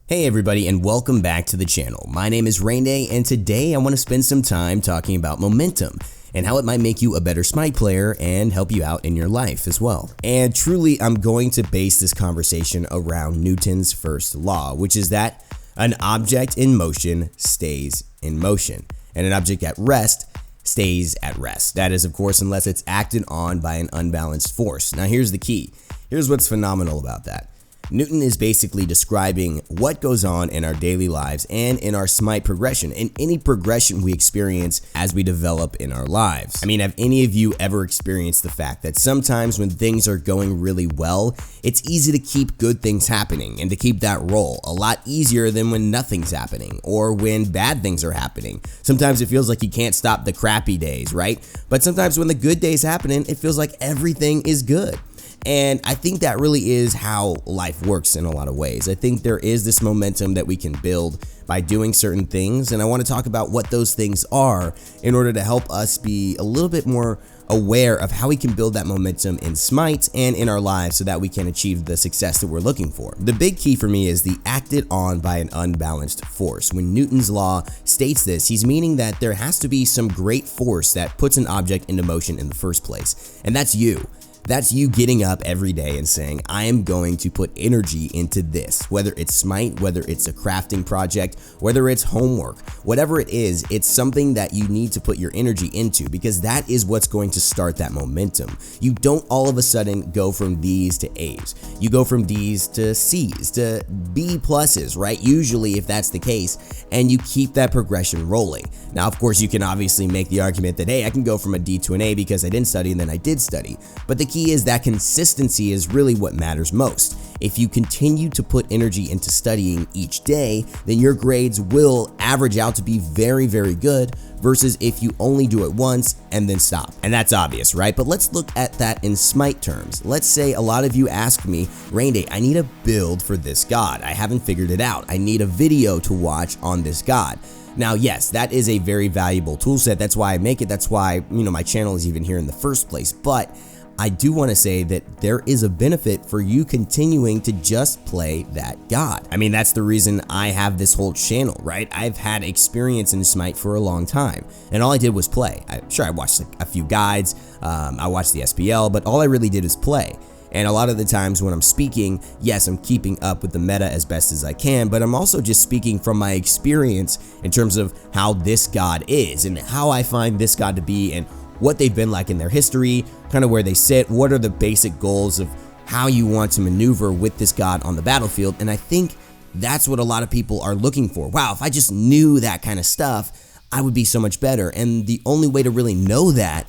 Hey everybody, and welcome back to the channel. My name is Raynday, and today I want to spend some time talking about momentum and how it might make you a better Smite player and help you out in your life as well. And truly, I'm going to base this conversation around Newton's first law, which is that an object in motion stays in motion, and an object at rest stays at rest. That is, of course, unless it's acted on by an unbalanced force. Now here's the key. Here's what's phenomenal about that. Newton is basically describing what goes on in our daily lives and in our Smite progression, and any progression we experience as we develop in our lives. I mean, have any of you ever experienced the fact that sometimes when things are going really well, it's easy to keep good things happening and to keep that roll a lot easier than when nothing's happening or when bad things are happening. Sometimes it feels like you can't stop the crappy days, right? But sometimes when the good days happening, it feels like everything is good. And I think that really is how life works in a lot of ways. I think there is this momentum that we can build by doing certain things, and I want to talk about what those things are in order to help us be a little bit more aware of how we can build that momentum in Smite and in our lives so that we can achieve the success that we're looking for. The big key for me is the acted on by an unbalanced force. When Newton's law states this, he's meaning that there has to be some great force that puts an object into motion in the first place, and that's you. That's you getting up every day and saying, I am going to put energy into this, whether it's Smite, whether it's a crafting project, whether it's homework, whatever it is, it's something that you need to put your energy into because that is what's going to start that momentum. You don't all of a sudden go from D's to A's. You go from D's to C's to B pluses, right? Usually if that's the case, and you keep that progression rolling. Now, of course, you can obviously make the argument that, hey, I can go from a D to an A because I didn't study and then I did study. But the key is that consistency is really what matters most. If you continue to put energy into studying each day, then your grades will average out to be very, very good versus if you only do it once and then stop. And that's obvious, right? But let's look at that in Smite terms. Let's say a lot of you ask me, Raynday, I need a build for this god. I haven't figured it out. I need a video to watch on this god. Now, yes, that is a very valuable tool set. That's why I make it. That's why, my channel is even here in the first place. But I do want to say that there is a benefit for you continuing to just play that god. I mean, that's the reason I have this whole channel, right? I've had experience in Smite for a long time, and all I did was play. I watched a few guides, I watched the SPL, but all I really did is play. And a lot of the times when I'm speaking, yes, I'm keeping up with the meta as best as I can, but I'm also just speaking from my experience in terms of how this god is and how I find this god to be and what they've been like in their history, kind of where they sit, what are the basic goals of how you want to maneuver with this god on the battlefield. And I think that's what a lot of people are looking for. Wow, if I just knew that kind of stuff, I would be so much better. And the only way to really know that,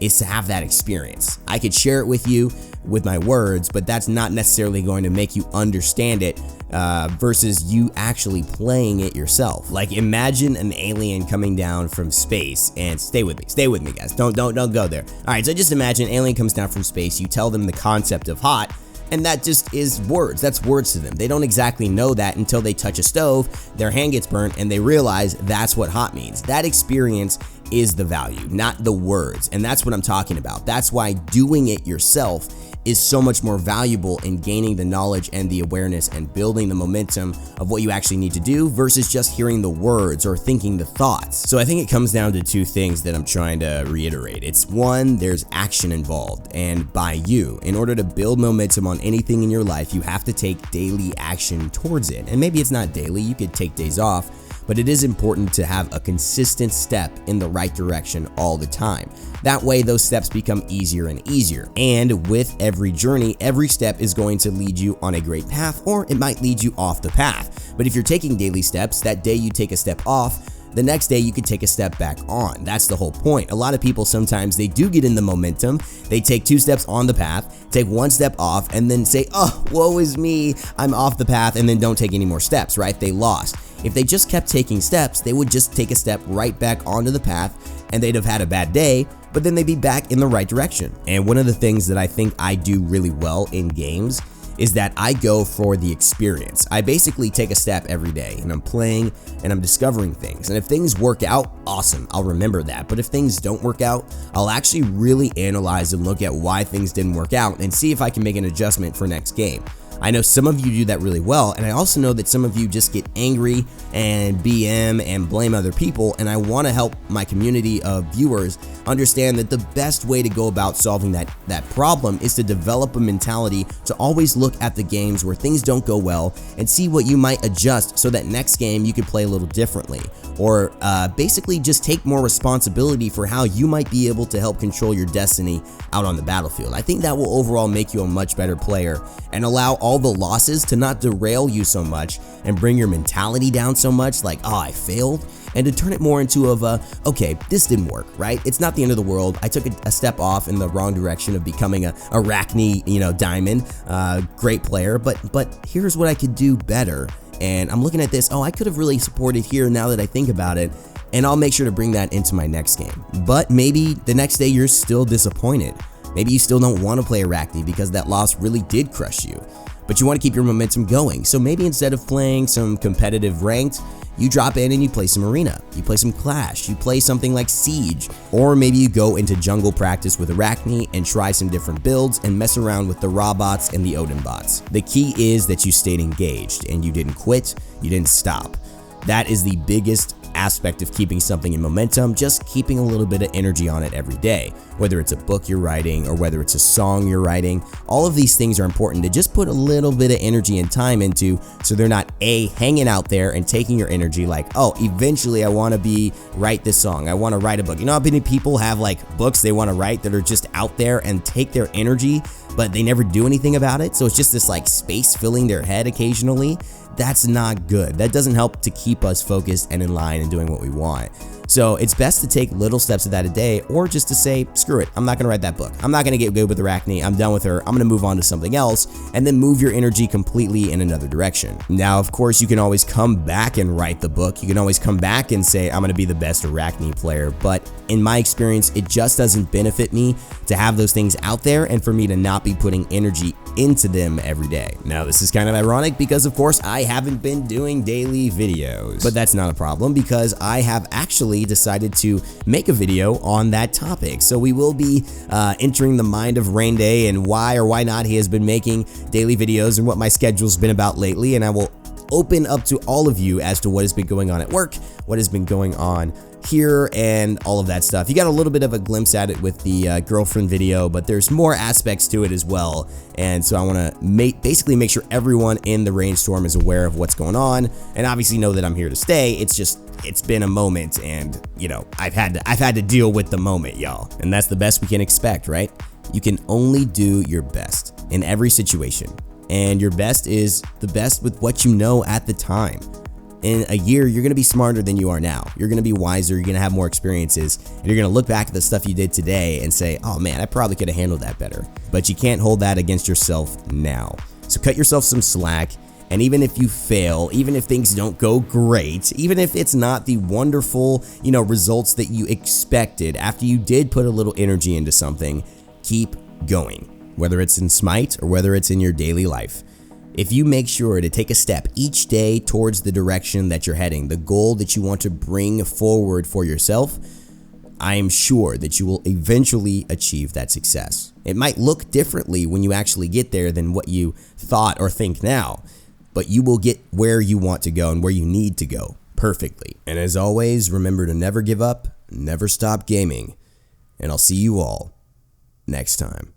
is to have that experience. I could share it with you with my words, but that's not necessarily going to make you understand it versus you actually playing it yourself. Like, imagine an alien coming down from space, and stay with me guys, don't go there. All right, so just imagine an alien comes down from space, you tell them the concept of hot, and that just is words. That's words to them. They don't exactly know that until they touch a stove, their hand gets burnt, and they realize that's what hot means. That experience is the value, not the words. And that's what I'm talking about. That's why doing it yourself is so much more valuable in gaining the knowledge and the awareness and building the momentum of what you actually need to do versus just hearing the words or thinking the thoughts. So I think it comes down to two things that I'm trying to reiterate. It's one, there's action involved, and by you. In order to build momentum on anything in your life, you have to take daily action towards it. And maybe it's not daily, you could take days off, but it is important to have a consistent step in the right direction all the time. That way, those steps become easier and easier. And with every journey, every step is going to lead you on a great path, or it might lead you off the path. But if you're taking daily steps, that day you take a step off, the next day you could take a step back on. That's the whole point. A lot of people sometimes they do get in the momentum. They take 2 steps on the path, take 1 step off, and then say, oh, woe is me, I'm off the path, and then don't take any more steps, right? They lost. If they just kept taking steps, they would just take a step right back onto the path, and they'd have had a bad day, but then they'd be back in the right direction. And one of the things that I think I do really well in games is that I go for the experience. I basically take a step every day and I'm playing and I'm discovering things. And if things work out, awesome, I'll remember that. But if things don't work out, I'll actually really analyze and look at why things didn't work out and see if I can make an adjustment for next game. I know some of you do that really well, and I also know that some of you just get angry and BM and blame other people, and I want to help my community of viewers understand that the best way to go about solving that problem is to develop a mentality to always look at the games where things don't go well and see what you might adjust so that next game you could play a little differently, or basically just take more responsibility for how you might be able to help control your destiny out on the battlefield. I think that will overall make you a much better player and allow all the losses to not derail you so much and bring your mentality down so much, like, oh, I failed, and to turn it more into okay, this didn't work, right? It's not the end of the world. I took a step off in the wrong direction of becoming a Arachne, diamond, great player, but here's what I could do better. And I'm looking at this, oh, I could have really supported here now that I think about it, and I'll make sure to bring that into my next game. But maybe the next day you're still disappointed. Maybe you still don't want to play Arachne because that loss really did crush you, but you want to keep your momentum going. So maybe instead of playing some competitive ranked, you drop in and you play some arena, you play some clash, you play something like siege, or maybe you go into jungle practice with Arachne and try some different builds and mess around with the raw bots and the Odin bots. The key is that you stayed engaged and you didn't quit, you didn't stop. That is the biggest aspect of keeping something in momentum, just keeping a little bit of energy on it every day. Whether it's a book you're writing or whether it's a song you're writing, all of these things are important to just put a little bit of energy and time into, so they're not hanging out there and taking your energy like, oh, eventually I want to write this song, I want to write a book. You know how many people have like books they want to write that are just out there and take their energy, but they never do anything about it? So it's just this like space filling their head occasionally. That's not good. That doesn't help to keep us focused and in line and doing what we want. So it's best to take little steps of that a day, or just to say, screw it, I'm not gonna write that book. I'm not gonna get good with Arachne. I'm done with her. I'm gonna move on to something else, and then move your energy completely in another direction. Now, of course, you can always come back and write the book. You can always come back and say, I'm gonna be the best Arachne player. But in my experience, it just doesn't benefit me to have those things out there and for me to not be putting energy into them every day. Now, this is kind of ironic because, of course, I haven't been doing daily videos, but that's not a problem because I have actually decided to make a video on that topic. So we will be entering the mind of Raynday and why or why not he has been making daily videos and what my schedule's been about lately, and I will open up to all of you as to what has been going on at work, what has been going on here, and all of that stuff. You got a little bit of a glimpse at it with the girlfriend video, but there's more aspects to it as well. And so I want to basically make sure everyone in the Raynstorm is aware of what's going on, and obviously know that I'm here to stay. It's been a moment, and I've had to deal with the moment, y'all. And that's the best we can expect, right? You can only do your best in every situation, and your best is the best with what you know at the time. In a year, you're going to be smarter than you are now. You're going to be wiser, you're going to have more experiences, and you're going to look back at the stuff you did today and say, oh man, I probably could have handled that better. But you can't hold that against yourself now. So cut yourself some slack, and even if you fail, even if things don't go great, even if it's not the wonderful, results that you expected after you did put a little energy into something, keep going. Whether it's in Smite or whether it's in your daily life. If you make sure to take a step each day towards the direction that you're heading, the goal that you want to bring forward for yourself, I am sure that you will eventually achieve that success. It might look differently when you actually get there than what you thought or think now, but you will get where you want to go and where you need to go perfectly. And as always, remember to never give up, never stop gaming, and I'll see you all next time.